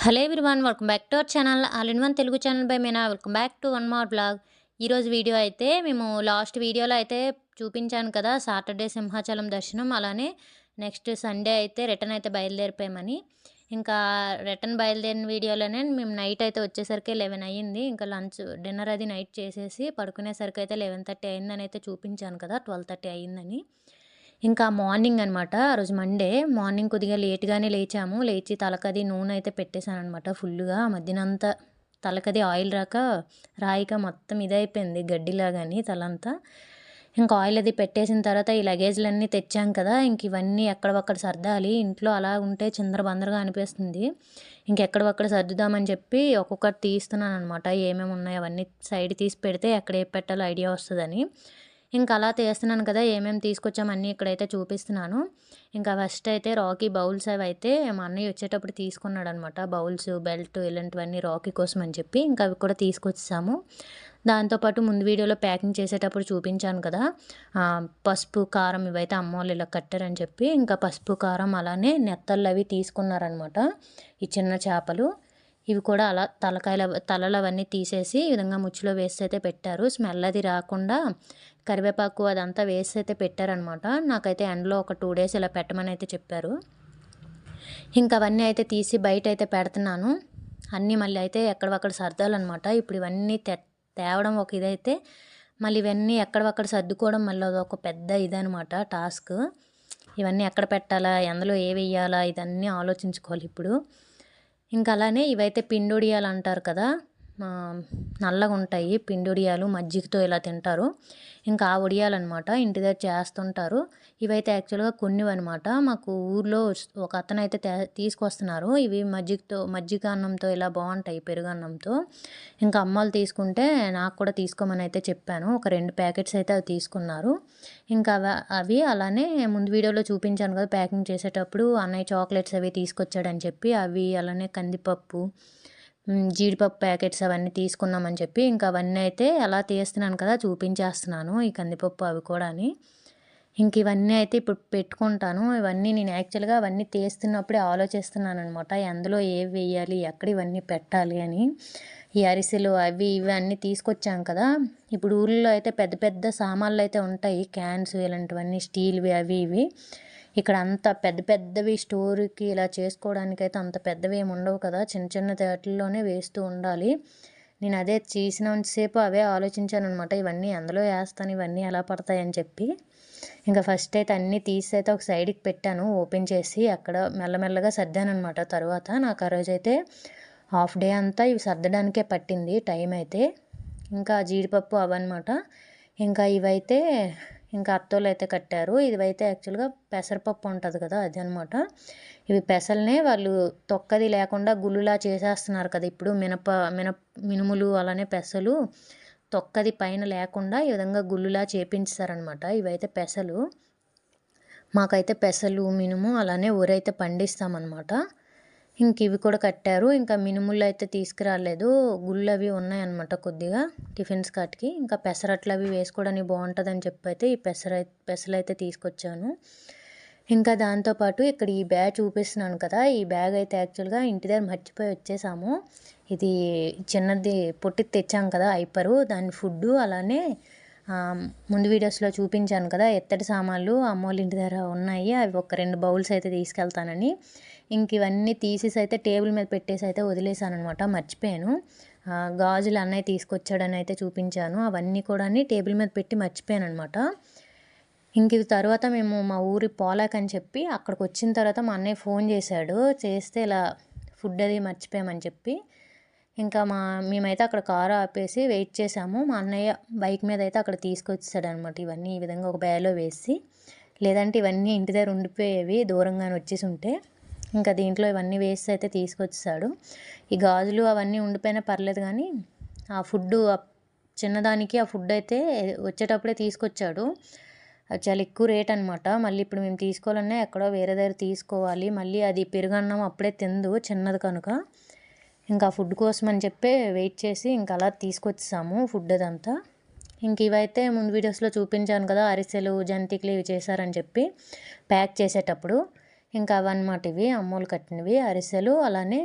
Hello everyone welcome back to our channel all in one Telugu channel by Meena. Welcome back to one more blog. ఈరోజు video అయితే మేము last వీడియోలో అయితే చూపించాను కదా, సాటర్డే సింహాచలం దర్శనం, అలానే నెక్స్ట్ సండే అయితే రిటర్న్ అయితే బయలుదేరిపోయామని. ఇంకా రిటర్న్ బయలుదేరిన వీడియోలోనే మేము నైట్ అయితే వచ్చేసరికి 11 అయ్యింది. ఇంకా లంచ్ డిన్నర్ అది నైట్ చేసేసి పడుకునేసరికి అయితే 11:30 అయిందని అయితే చూపించాను కదా, 12:30 అయ్యిందని. ఇంకా మార్నింగ్ అనమాట. ఆ రోజు మండే మార్నింగ్ కొద్దిగా లేట్‌గానే లేచాము. లేచి తలకది నూనె అయితే పెట్టేసాననమాట ఫుల్లుగా. మధ్యాహ్నంతా తలకది ఆయిల్ రాక రాయిక మొత్తం ఇదైపోయింది గడ్డిలాగాని తలంతా. ఇంకా ఆయిల్ అది పెట్టేసిన తర్వాత ఈ లగేజ్‌లన్నీ తెచ్చాం కదా, ఇంక ఇవన్నీ ఎక్కడివక్కడ సర్దాలి. ఇంట్లో అలా ఉంటే చిందరబందరగా అనిపిస్తుంది. ఇంకెక్కడివక్కడ సర్దుదామని చెప్పి ఒక్కొక్కటి తీస్తున్నాననమాట. ఏమేమి ఉన్నాయో అవన్నీ సైడ్ తీసి పెడితే ఎక్కడ ఏ పెట్టాలో ఐడియా వస్తదని. ఇంకా అలా తీస్తున్నాను కదా, ఏమేమి తీసుకొచ్చామో అన్నీ ఇక్కడైతే చూపిస్తున్నాను. ఇంకా ఫస్ట్ అయితే రాకీ బౌల్స్ అవి అయితే మా అన్నయ్య వచ్చేటప్పుడు తీసుకున్నాడనమాట. బౌల్స్, బెల్ట్ ఇలాంటివన్నీ రాకీ కోసం అని చెప్పి ఇంకా అవి కూడా తీసుకొచ్చేసాము. దాంతోపాటు ముందు వీడియోలో ప్యాకింగ్ చేసేటప్పుడు చూపించాను కదా, పసుపు, కారం ఇవైతే అమ్మ వాళ్ళు ఇలా కట్టారని చెప్పి ఇంకా పసుపు, కారం అలానే నెత్తళ్ళు అవి తీసుకున్నారనమాట. ఈ చిన్న చేపలు ఇవి కూడా అలా తలలు అవన్నీ తీసేసి ఈ విధంగా ముచ్చిలో వేసి అయితే పెట్టారు. స్మెల్ అది రాకుండా కరివేపాకు అదంతా వేసి అయితే పెట్టారనమాట. నాకైతే ఎండలో ఒక 2 డేస్ ఇలా పెట్టమని అయితే చెప్పారు. ఇంకా అవన్నీ అయితే తీసి బయట అయితే పెడుతున్నాను. అన్నీ మళ్ళీ అయితే ఎక్కడవక్కడ సర్దాలన్నమాట. ఇప్పుడు ఇవన్నీ తేవడం ఒక ఇదైతే, మళ్ళీ ఇవన్నీ ఎక్కడవక్కడ సర్దుకోవడం మళ్ళీ అదొక పెద్ద ఇదనమాట టాస్క్. ఇవన్నీ ఎక్కడ పెట్టాలా, ఎందులో ఏ వెయ్యాలా, ఇదన్నీ ఆలోచించుకోవాలి ఇప్పుడు. ఇంకా అలానే ఇవైతే పిండొడియాలు అంటారు కదా, నల్లగా ఉంటాయి పిండొడియాలు, మజ్జిగతో ఇలా తింటారు. ఇంకా ఆ వడియాలన్నమాట ఇంటి దగ్గర చేస్తుంటారు. ఇవైతే యాక్చువల్గా కొన్నివన్నమాట. మాకు ఊర్లో ఒక అతను అయితే తీసుకొస్తున్నారు. ఇవి మజ్జిగ అన్నంతో ఇలా బాగుంటాయి, పెరుగన్నంతో. ఇంకా అమ్మలు తీసుకుంటే నాకు కూడా తీసుకోమని అయితే చెప్పాను. ఒక 2 ప్యాకెట్స్ అయితే అవి తీసుకున్నారు. ఇంకా అవి అలానే ముందు వీడియోలో చూపించాను కదా, ప్యాకింగ్ చేసేటప్పుడు అన్నయ్య చాక్లెట్స్ అవి తీసుకొచ్చాడని చెప్పి అవి, అలానే కందిపప్పు, జీడిపప్పు ప్యాకెట్స్ అవన్నీ తీసుకున్నామని చెప్పి ఇంకా అవన్నీ అయితే అలా తీస్తున్నాను కదా, చూపించేస్తున్నాను ఈ కందిపప్పు అవి కూడా అని. ఇంక ఇవన్నీ అయితే ఇప్పుడు పెట్టుకుంటాను. ఇవన్నీ నేను యాక్చువల్గా అవన్నీ తీస్తున్నప్పుడే ఆలోచిస్తున్నాను అనమాట, ఎందులో ఏవి వేయాలి, ఎక్కడ ఇవన్నీ పెట్టాలి అని. ఈ అరిసెలు అవి ఇవి అన్నీ తీసుకొచ్చాం కదా, ఇప్పుడు ఊళ్ళో అయితే పెద్ద పెద్ద సామాన్లు అయితే ఉంటాయి, క్యాన్స్ ఇలాంటివన్నీ స్టీల్వి అవి ఇవి. ఇక్కడ అంత పెద్ద పెద్దవి స్టోర్కి ఇలా చేసుకోవడానికైతే అంత పెద్దవి ఏమి ఉండవు కదా, చిన్న చిన్న తేటల్లోనే వేస్తూ ఉండాలి. నేను అదే చేసినంతసేపు అవే ఆలోచించాను అనమాట, ఇవన్నీ ఎందులో వేస్తాను, ఇవన్నీ ఎలా పడతాయని చెప్పి. ఇంకా ఫస్ట్ అయితే అన్నీ తీసి అయితే ఒక సైడ్కి పెట్టాను, ఓపెన్ చేసి అక్కడ మెల్లమెల్లగా సర్దానమాట. తర్వాత నాకు ఆ రోజైతే హాఫ్ డే అంతా ఇవి సర్దడానికే పట్టింది టైం అయితే. ఇంకా జీడిపప్పు అవన్నమాట. ఇంకా ఇవైతే ఇంకా అత్తోళ్ళు అయితే కట్టారు. ఇవైతే యాక్చువల్గా పెసరపప్పు ఉంటుంది కదా, అది అనమాట. ఇవి పెసలనే వాళ్ళు తొక్కది లేకుండా గుళ్ళులా చేసేస్తున్నారు కదా ఇప్పుడు. మినుములు అలానే పెసలు తొక్కది పైన లేకుండా ఈ విధంగా గుళ్ళులా చేపించారనమాట. ఇవైతే పెసలు. మాకైతే పెసలు, మినుము అలానే ఊరైతే పండిస్తామన్నమాట. ఇంక ఇవి కూడా కట్టారు. ఇంకా మినుములు అయితే తీసుకురాలేదు, గుళ్ళు అవి ఉన్నాయన్నమాట కొద్దిగా టిఫిన్స్ కాటికి. ఇంకా పెసరట్లు అవి వేసుకోవడానికి బాగుంటుందని చెప్పి అయితే ఈ పెసలు అయితే తీసుకొచ్చాను. ఇంకా దాంతోపాటు ఇక్కడ ఈ బ్యాగ్ చూపిస్తున్నాను కదా, ఈ బ్యాగ్ అయితే యాక్చువల్గా ఇంటి దగ్గర మర్చిపోయి వచ్చేసాము. ఇది చిన్నది పొట్టిది తెచ్చాం కదా ఐపరు, దాని ఫుడ్డు, అలానే ముందు వీడియోస్లో చూపించాను కదా ఎత్తడి సామాన్లు అమ్మోళ్ళ ఇంటి దగ్గర ఉన్నాయి, అవి ఒక 2 బౌల్స్ అయితే తీసుకెళ్తానని. ఇంక ఇవన్నీ తీసేసి అయితే టేబుల్ మీద పెట్టేసి అయితే వదిలేసాను అనమాట, మర్చిపోయాను. గాజులు అన్నయ్య తీసుకొచ్చాడని అయితే చూపించాను, అవన్నీ కూడా టేబుల్ మీద పెట్టి మర్చిపోయాను అనమాట. ఇంక ఇది తర్వాత మేము మా ఊరి పోలాక్ అని చెప్పి అక్కడికి వచ్చిన తర్వాత మా అన్నయ్య ఫోన్ చేశాడు, చేస్తే ఇలా ఫుడ్ అది మర్చిపోయామని చెప్పి. ఇంకా మేమైతే అక్కడ కారు ఆపేసి వెయిట్ చేసాము. మా అన్నయ్య బైక్ మీద అయితే అక్కడ తీసుకొచ్చాడనమాట ఇవన్నీ ఈ విధంగా ఒక బ్యాగ్లో వేసి. లేదంటే ఇవన్నీ ఇంటి దగ్గర ఉండిపోయేవి దూరంగానే వచ్చేసి ఉంటే. ఇంకా దీంట్లో ఇవన్నీ వేసి అయితే తీసుకొచ్చాడు. ఈ గాజులు అవన్నీ ఉండిపోయినా పర్లేదు కానీ ఆ ఫుడ్డు చిన్నదానికి ఆ ఫుడ్ అయితే వచ్చేటప్పుడే తీసుకొచ్చాడు. అది చాలా ఎక్కువ రేట్ అనమాట. మళ్ళీ ఇప్పుడు మేము తీసుకోవాలన్నా ఎక్కడో వేరే దగ్గర తీసుకోవాలి. మళ్ళీ అది పెరుగన్నం అప్పుడే తిందు చిన్నది కనుక. ఇంకా ఫుడ్ కోసం అని చెప్పి వెయిట్ చేసి ఇంకా అలా తీసుకొచ్చాము ఫుడ్ అదంతా. ఇంక ఇవైతే ముందు వీడియోస్లో చూపించాను కదా, అరిసెలు, జంతికలు ఇవి చేశారని చెప్పి ప్యాక్ చేసేటప్పుడు. ఇంకా అవన్నమాట ఇవి అమ్మోళ్ళు కట్టినవి అరిసెలు, అలానే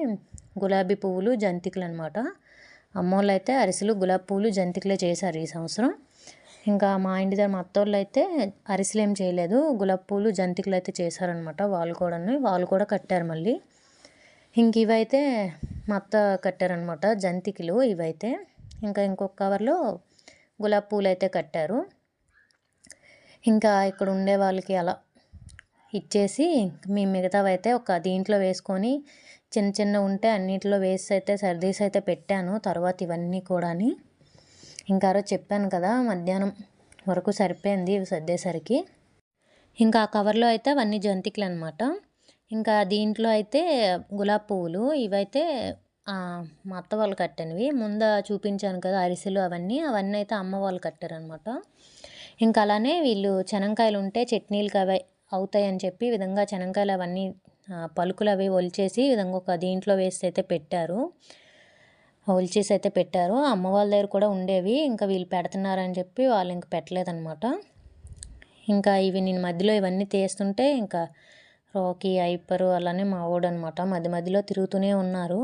గులాబీ పువ్వులు జంతికలు అనమాట. అమ్మోళ్ళు అయితే అరిసెలు, గులాబీ పువ్వులు, జంతికలే చేశారు ఈ సంవత్సరం. ఇంకా మా ఇంటి దగ్గర మా అత్తోళ్ళు అయితే అరిసెలు ఏం చేయలేదు, గులాబీ పువ్వులు జంతికలు అయితే చేశారనమాట. వాళ్ళు కూడా కట్టారు మళ్ళీ. ఇంక ఇవైతే మా అత్త కట్టారనమాట జంతికలు ఇవైతే. ఇంకా ఇంకొక కవర్లో గులాబీ పువ్వులు అయితే కట్టారు. ఇంకా ఇక్కడ ఉండే వాళ్ళకి అలా ఇచ్చేసి మేము మిగతావైతే ఒక దీంట్లో వేసుకొని చిన్న చిన్న ఉంటే అన్నింటిలో వేసి అయితే సర్దీసి అయితే పెట్టాను. తర్వాత ఇవన్నీ కూడాని ఇంకా ఆ రోజు చెప్పాను కదా, మధ్యాహ్నం వరకు సరిపోయింది ఇవి సర్దేసరికి. ఇంకా ఆ కవర్లో అయితే అవన్నీ జంతికలు అనమాట. ఇంకా దీంట్లో అయితే గులాబీ పువ్వులు ఇవైతే మా అత్త వాళ్ళు కట్టినవి. ముందు చూపించాను కదా అరిసెలు, అవన్నీ అయితే అమ్మ వాళ్ళు కట్టారనమాట. ఇంకా అలానే వీళ్ళు శనక్కాయలు ఉంటే చట్నీలకి అవి అవుతాయని చెప్పి ఈ విధంగా శనక్కాయలు అవన్నీ పలుకులు అవి ఒలిచేసి ఈ విధంగా ఒక దీంట్లో వేసి అయితే పెట్టారు. ఒలిచేసి అయితే పెట్టారు. అమ్మ వాళ్ళ దగ్గర కూడా ఉండేవి, ఇంకా వీళ్ళు పెడుతున్నారని చెప్పి వాళ్ళు ఇంక పెట్టలేదన్నమాట. ఇంకా ఇవి నేను మధ్యలో ఇవన్నీ తీస్తుంటే ఇంకా రాకీ, ఐపరు అలానే మా వాడనమాట మధ్య మధ్యలో తిరుగుతూనే ఉన్నారు.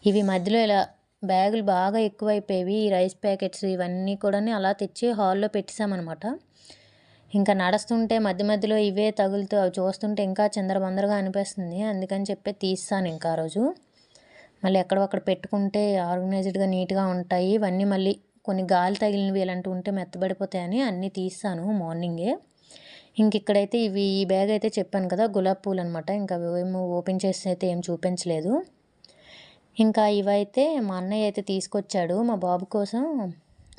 ఇవి మధ్యలో ఇలా బ్యాగులు బాగా ఎక్కువైపోయేవి, ఈ రైస్ ప్యాకెట్స్ ఇవన్నీ కూడా అలా తెచ్చి హాల్లో పెట్టేసామన్నమాట. ఇంకా నడుస్తుంటే మధ్య మధ్యలో ఇవే తగులుతూ అవి చూస్తుంటే ఇంకా చిందరబందరగా అనిపిస్తుంది. అందుకని చెప్పి తీస్తాను ఇంకా ఆ రోజు. మళ్ళీ ఎక్కడొక్కడ పెట్టుకుంటే ఆర్గనైజ్డ్గా నీట్గా ఉంటాయి. ఇవన్నీ మళ్ళీ కొన్ని గాలి తగిలినవి ఇలాంటివి ఉంటే మెత్తబడిపోతాయని అన్నీ తీస్తాను మార్నింగే. ఇంక ఇక్కడైతే ఈ బ్యాగ్ అయితే చెప్పాను కదా గులాబీ పూలు అనమాట. ఇంకా ఏమో ఓపెన్ చేసి అయితే ఏం చూపించలేదు. ఇంకా ఇవైతే మా అన్నయ్య అయితే తీసుకొచ్చాడు మా బాబు కోసం.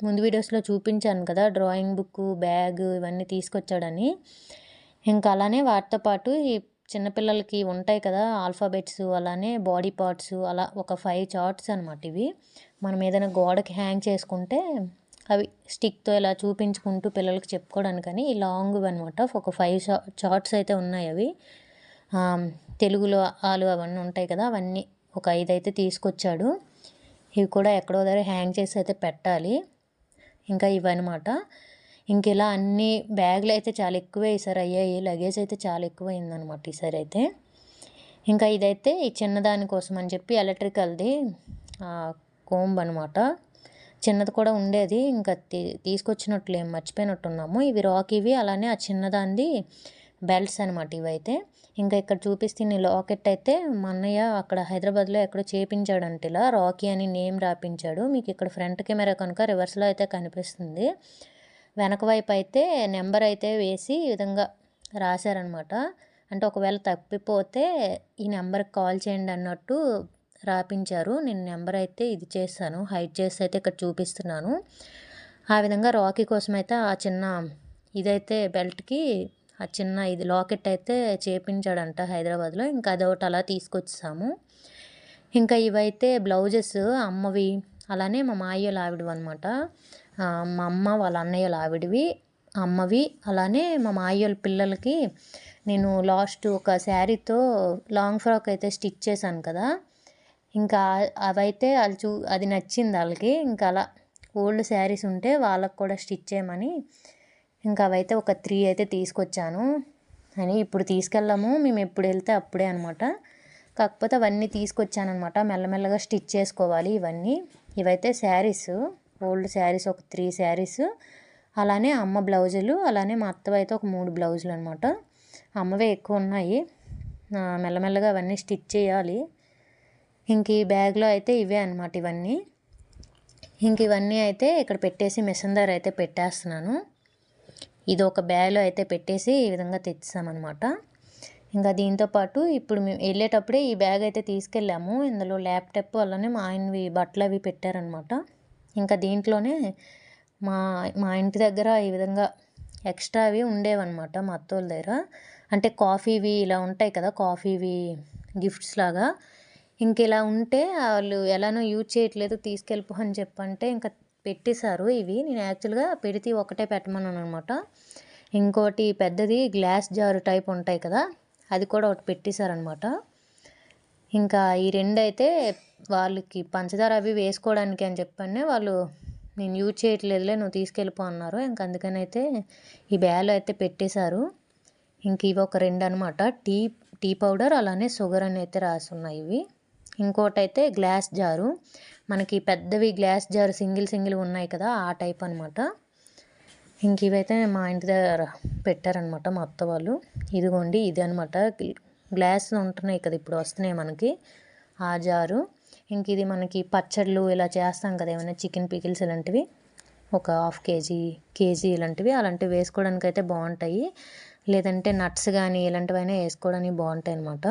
ముందు వీడియోస్లో చూపించాను కదా డ్రాయింగ్ బుక్, బ్యాగ్ ఇవన్నీ తీసుకొచ్చాడని. ఇంకా అలానే వాటితో పాటు ఈ చిన్నపిల్లలకి ఉంటాయి కదా ఆల్ఫాబెట్స్, అలానే బాడీ పార్ట్స్, అలా ఒక 5 చార్ట్స్ అనమాట ఇవి. మనం ఏదైనా గోడకి హ్యాంగ్ చేసుకుంటే అవి స్టిక్తో ఇలా చూపించుకుంటూ పిల్లలకి చెప్పుకోవడానికని ఈ లాంగ్ అనమాట. ఒక 5 చార్ట్స్ అయితే ఉన్నాయి. అవి తెలుగులో ఆలు అవన్నీ ఉంటాయి కదా, అవన్నీ ఒక 5 అయితే తీసుకొచ్చాడు. ఇవి కూడా ఎక్కడో దగ్గర హ్యాంగ్ చేసి అయితే పెట్టాలి. ఇంకా ఇవన్నమాట. ఇంక ఇలా అన్ని బ్యాగులు అయితే చాలా ఎక్కువే ఈసారి అయ్యాయి. లగేజ్ అయితే చాలా ఎక్కువైందనమాట ఈసారి అయితే. ఇంకా ఇదైతే ఈ చిన్నదాని కోసం అని చెప్పి ఎలక్ట్రికల్ది కోంబ్ అనమాట. చిన్నది కూడా ఉండేది, ఇంకా తీసుకొచ్చినట్లు ఏం మర్చిపోయినట్టున్నాము. ఇవి రాకీవి, అలానే ఆ చిన్నదాంది బెల్ట్స్ అనమాట ఇవైతే. ఇంకా ఇక్కడ చూపిస్తే లాకెట్ అయితే మా అన్నయ్య అక్కడ హైదరాబాద్లో ఎక్కడో చేపించాడంట. ఇలా రాకీ అని నేమ్ రాపించాడు. మీకు ఇక్కడ ఫ్రంట్ కెమెరా కనుక రివర్స్లో అయితే కనిపిస్తుంది. వెనక వైపు అయితే నెంబర్ అయితే వేసి ఈ విధంగా రాశారనమాట. అంటే ఒకవేళ తప్పిపోతే ఈ నెంబర్కి కాల్ చేయండి అన్నట్టు రాపించారు. నేను నెంబర్ అయితే ఇది చేస్తాను, హైడ్ చేసి అయితే ఇక్కడ చూపిస్తున్నాను. ఆ విధంగా రాకీ కోసం అయితే ఆ చిన్న ఇదైతే బెల్ట్కి ఆ చిన్న ఇది లాకెట్ అయితే చేపించాడంట హైదరాబాద్లో. ఇంకా అదొకటి అలా తీసుకొచ్చాము. ఇంకా ఇవైతే బ్లౌజెస్ అమ్మవి, అలానే మా మాయ్యల ఆవిడవి అనమాట. మా అమ్మ వాళ్ళ అన్నయ్యల ఆవిడవి అమ్మవి, అలానే మా మాయ్యల పిల్లలకి నేను లాస్ట్ ఒక శారీతో లాంగ్ ఫ్రాక్ అయితే స్టిచ్ చేశాను కదా. ఇంకా అవైతే అది నచ్చింది వాళ్ళకి. ఇంకా అలా ఓల్డ్ శారీస్ ఉంటే వాళ్ళకు కూడా స్టిచ్ చేయమని ఇంకా అవైతే ఒక 3 అయితే తీసుకొచ్చాను. అని ఇప్పుడు తీసుకెళ్ళాము, మేము ఎప్పుడు వెళ్తే అప్పుడే అనమాట. కాకపోతే అవన్నీ తీసుకొచ్చానమాట. మెల్లమెల్లగా స్టిచ్ చేసుకోవాలి ఇవన్నీ. ఇవైతే శారీస్, ఓల్డ్ శారీస్ ఒక 3 శారీస్, అలానే అమ్మ బ్లౌజులు, అలానే మా అత్తవైతే ఒక 3 బ్లౌజులు అనమాట. అమ్మవే ఎక్కువ ఉన్నాయి. మెల్లమెల్లగా అవన్నీ స్టిచ్ చేయాలి. ఇంక ఈ బ్యాగ్లో అయితే ఇవే అనమాట ఇవన్నీ. ఇంక ఇవన్నీ అయితే ఇక్కడ పెట్టేసి మిషన్ దగ్గర అయితే పెట్టేస్తున్నాను. ఇది ఒక బ్యాగ్లో అయితే పెట్టేసి ఈ విధంగా తెచ్చామన్నమాట. ఇంకా దీంతోపాటు ఇప్పుడు మేము వెళ్ళేటప్పుడే ఈ బ్యాగ్ అయితే తీసుకెళ్ళాము. ఇందులో ల్యాప్టాప్, అలానే మా ఆయనవి బట్టలు అవి పెట్టారనమాట. ఇంకా దీంట్లోనే మా ఇంటి దగ్గర ఈ విధంగా ఎక్స్ట్రా అవి ఉండేవన్నమాట మా అత్తోళ్ళ దగ్గర. అంటే కాఫీవి ఇలా ఉంటాయి కదా, కాఫీవి గిఫ్ట్స్ లాగా. ఇంక ఇలా ఉంటే వాళ్ళు ఎలానో యూజ్ చేయట్లేదు తీసుకెళ్ళిపో అని చెప్పంటే ఇంకా పెట్టేశారు ఇవి. నేను యాక్చువల్గా పెడితే ఒకటే పెట్టమన్నాను అనమాట. ఇంకోటి పెద్దది గ్లాస్ జారు టైప్ ఉంటాయి కదా, అది కూడా ఒకటి పెట్టేశారనమాట. ఇంకా ఈ 2 అయితే వాళ్ళకి పంచదార అవి వేసుకోవడానికి అని చెప్పండి వాళ్ళు నేను యూజ్ చేయట్లేదులే నువ్వు తీసుకెళ్ళిపో అన్నారు. ఇంక అందుకని అయితే ఈ బ్యాగ్లో అయితే పెట్టేశారు. ఇంక ఇవి ఒక 2 అనమాట. టీ పౌడర్, అలానే షుగర్ అని అయితే రాసి ఉన్నాయి ఇవి. ఇంకోటైతే గ్లాస్ జారు. మనకి పెద్దవి గ్లాస్ జారు సింగిల్ ఉన్నాయి కదా, ఆ టైప్ అనమాట. ఇంక ఇవైతే మా ఇంటి దగ్గర పెట్టారనమాట మా అత్త వాళ్ళు. ఇదిగోండి ఇది అనమాట గ్లాస్ ఉంటున్నాయి కదా ఇప్పుడు వస్తున్నాయి మనకి, ఆ జారు. ఇంక ఇది మనకి పచ్చళ్ళు ఇలా చేస్తాం కదా, ఏమైనా చికెన్ పికిల్స్ ఇలాంటివి ఒక హాఫ్ కేజీ ఇలాంటివి అలాంటివి వేసుకోవడానికి అయితే బాగుంటాయి. లేదంటే నట్స్ కానీ ఇలాంటివైనా వేసుకోవడానికి బాగుంటాయి అనమాట.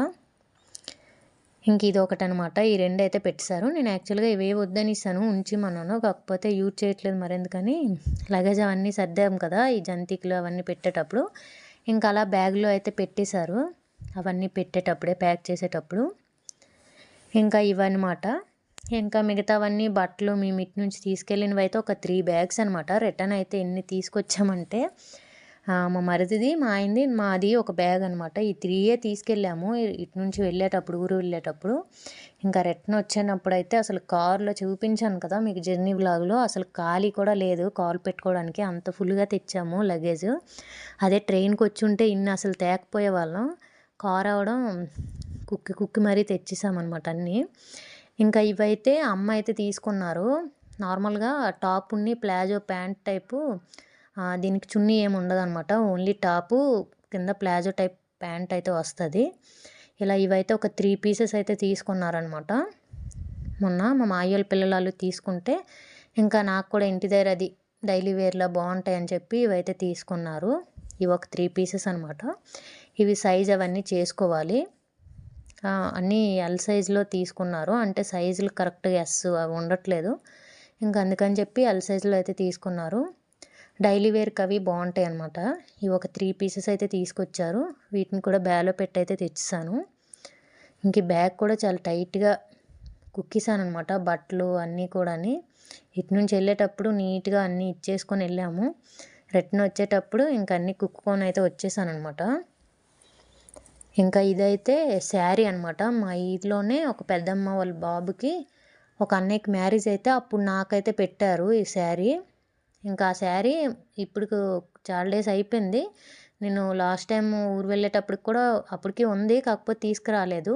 ఇంక ఇది ఒకటి అనమాట. ఈ రెండు అయితే పెట్టేశారు. నేను యాక్చువల్గా ఇవే వద్దని ఇస్తాను ఉంచిమన్నాను, కాకపోతే యూజ్ చేయట్లేదు మరెందుకని లగేజ్ అవన్నీ సర్దాం కదా ఈ జంతికలు అవన్నీ పెట్టేటప్పుడు, ఇంకా అలా బ్యాగ్లో అయితే పెట్టేశారు అవన్నీ పెట్టేటప్పుడే ప్యాక్ చేసేటప్పుడు. ఇంకా ఇవన్నమాట. ఇంకా మిగతావన్నీ బట్టలు మేము ఇటు నుంచి తీసుకెళ్ళినవి అయితే ఒక 3 బ్యాగ్స్ అనమాట. రిటర్న్ అయితే ఎన్ని తీసుకొచ్చామంటే మా మరిదిది, మా ఆయనది, మాది ఒక బ్యాగ్ అనమాట. ఈ 3 తీసుకెళ్ళాము ఇటు నుంచి వెళ్ళేటప్పుడు, ఊరు వెళ్ళేటప్పుడు. ఇంకా రిటర్న్ వచ్చేటప్పుడు అయితే అసలు కారులో చూపించాను కదా మీకు జర్నీ వ్లాగ్లో, అసలు ఖాళీ కూడా లేదు కాలు పెట్టుకోవడానికి, అంత ఫుల్గా తెచ్చాము లగేజ్. అదే ట్రైన్కి వచ్చి ఉంటే ఇన్ని అసలు తేకపోయే వాళ్ళం. కారు అవడం కుక్కి మరీ తెచ్చేసామన్నమాట అన్నీ. ఇంకా ఇవైతే అమ్మ అయితే తీసుకున్నారు. నార్మల్గా టాప్ ఉన్ని ప్లాజో ప్యాంట్ టైపు, దీనికి చున్నీ ఏమి ఉండదన్నమాట, ఓన్లీ టాపు కింద ప్లాజో టైప్ ప్యాంట్ అయితే వస్తుంది. ఇలా ఇవైతే ఒక 3 పీసెస్ అయితే తీసుకున్నారనమాట. మొన్న మా మాయోళ్ళ పిల్లలు తీసుకుంటే ఇంకా నాకు కూడా ఇంటి దగ్గర అది డైలీ వేర్లో బాగుంటాయని చెప్పి ఇవైతే తీసుకున్నారు. ఇవి ఒక 3 పీసెస్ అనమాట. ఇవి సైజ్ అవన్నీ చేసుకోవాలి. అన్నీ ఎల్ సైజులో తీసుకున్నారు, అంటే సైజులు కరెక్ట్గా ఎస్ అవి ఉండట్లేదు, ఇంకా అందుకని చెప్పి ఎల్ సైజులో అయితే తీసుకున్నారు. డైలీ వేర్కి అవి బాగుంటాయి అనమాట. ఇవి ఒక 3 పీసెస్ అయితే తీసుకొచ్చారు. వీటిని కూడా బ్యాగ్లో పెట్టి అయితే తెచ్చేసాను. ఇంక బ్యాగ్ కూడా చాలా టైట్గా కుక్కేసాను అనమాట, బట్టలు అన్నీ కూడా. ఇటు నుంచి వెళ్ళేటప్పుడు నీట్గా అన్నీ ఇచ్చేసుకొని వెళ్ళాము. రిటర్న్ వచ్చేటప్పుడు ఇంక అన్నీ కుక్కుకొని అయితే వచ్చేసాను అనమాట. ఇంకా ఇదైతే శారీ అనమాట. మా ఈదిలోనే ఒక పెద్దమ్మ వాళ్ళ బాబుకి ఒక అన్నయ్యకి మ్యారేజ్ అయితే అప్పుడు నాకైతే పెట్టారు ఈ శారీ. ఇంకా ఆ శారీ ఇప్పుడు చాలా డేస్ అయిపోయింది. నేను లాస్ట్ టైం ఊరు వెళ్ళేటప్పటికి కూడా అప్పటికి ఉంది, కాకపోతే తీసుకురాలేదు.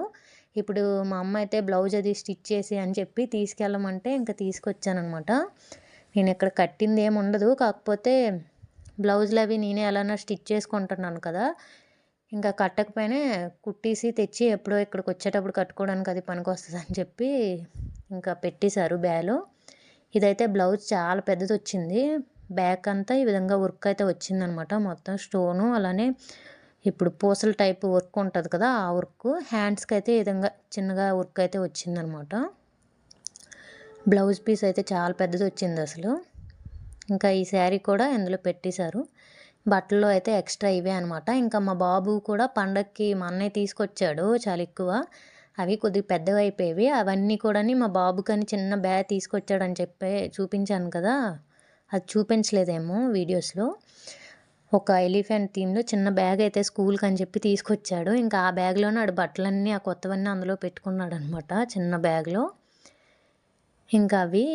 ఇప్పుడు మా అమ్మ అయితే బ్లౌజ్ అది స్టిచ్ చేసి అని చెప్పి తీసుకెళ్ళమంటే ఇంకా తీసుకొచ్చానమాట. నేను ఇక్కడ కట్టింది ఏమి ఉండదు, కాకపోతే బ్లౌజులు అవి నేనే ఎలానో స్టిచ్ చేసుకుంటున్నాను కదా, ఇంకా కట్టకపోయినా కుట్టేసి తెచ్చి ఎప్పుడో ఇక్కడికి వచ్చేటప్పుడు కట్టుకోవడానికి అది పనికొస్తుంది అని చెప్పి ఇంకా పెట్టేశారు బ్యాగ్లో. ఇదైతే బ్లౌజ్ చాలా పెద్దది వచ్చింది. బ్యాక్ అంతా ఈ విధంగా వర్క్ అయితే వచ్చిందనమాట, మొత్తం స్టోను అలానే ఇప్పుడు పూసల టైప్ వర్క్ ఉంటుంది కదా, ఆ వర్క్. హ్యాండ్స్కి అయితే ఈ విధంగా చిన్నగా వర్క్ అయితే వచ్చిందనమాట. బ్లౌజ్ పీస్ అయితే చాలా పెద్దది వచ్చింది అసలు. ఇంకా ఈ శారీ కూడా ఇందులో పెట్టేశారు. బట్టల్లో అయితే ఎక్స్ట్రా ఇవే అనమాట. ఇంకా మా బాబు కూడా పండగకి మా అన్నయ్య తీసుకొచ్చాడు చాలా ఎక్కువ, అవి కొద్దిగా పెద్దవి అయిపోయేవి. అవన్నీ కూడా మా బాబుకని చిన్న బ్యాగ్ తీసుకొచ్చాడని చెప్పి చూపించాను కదా, అది చూపించలేదేమో వీడియోస్లో. ఒక ఎలిఫెంట్ థీమ్లో చిన్న బ్యాగ్ అయితే స్కూల్కి అని చెప్పి తీసుకొచ్చాడు. ఇంకా ఆ బ్యాగ్లోనే ఆడు బట్టలన్నీ ఆ కొత్తవన్నీ అందులో పెట్టుకున్నాడు అనమాట, చిన్న బ్యాగ్లో. ఇంకా అవి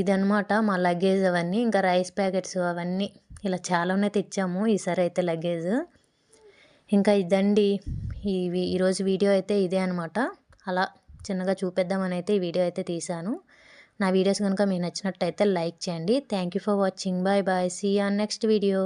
ఇదనమాట మా లగేజ్ అవన్నీ. ఇంకా రైస్ ప్యాకెట్స్ అవన్నీ ఇలా చాలానే తెచ్చాము ఈసారి అయితే లగేజ్. ఇంకా ఇదండి ఈరోజు వీడియో అయితే ఇదే అనమాట. అలా చిన్నగా చూపిద్దామని అయితే ఈ వీడియో అయితే తీశాను. నా వీడియోస్ కనుక మీకు నచ్చినట్టయితే లైక్ చేయండి. Thank you for watching. Bye bye. See you on next video.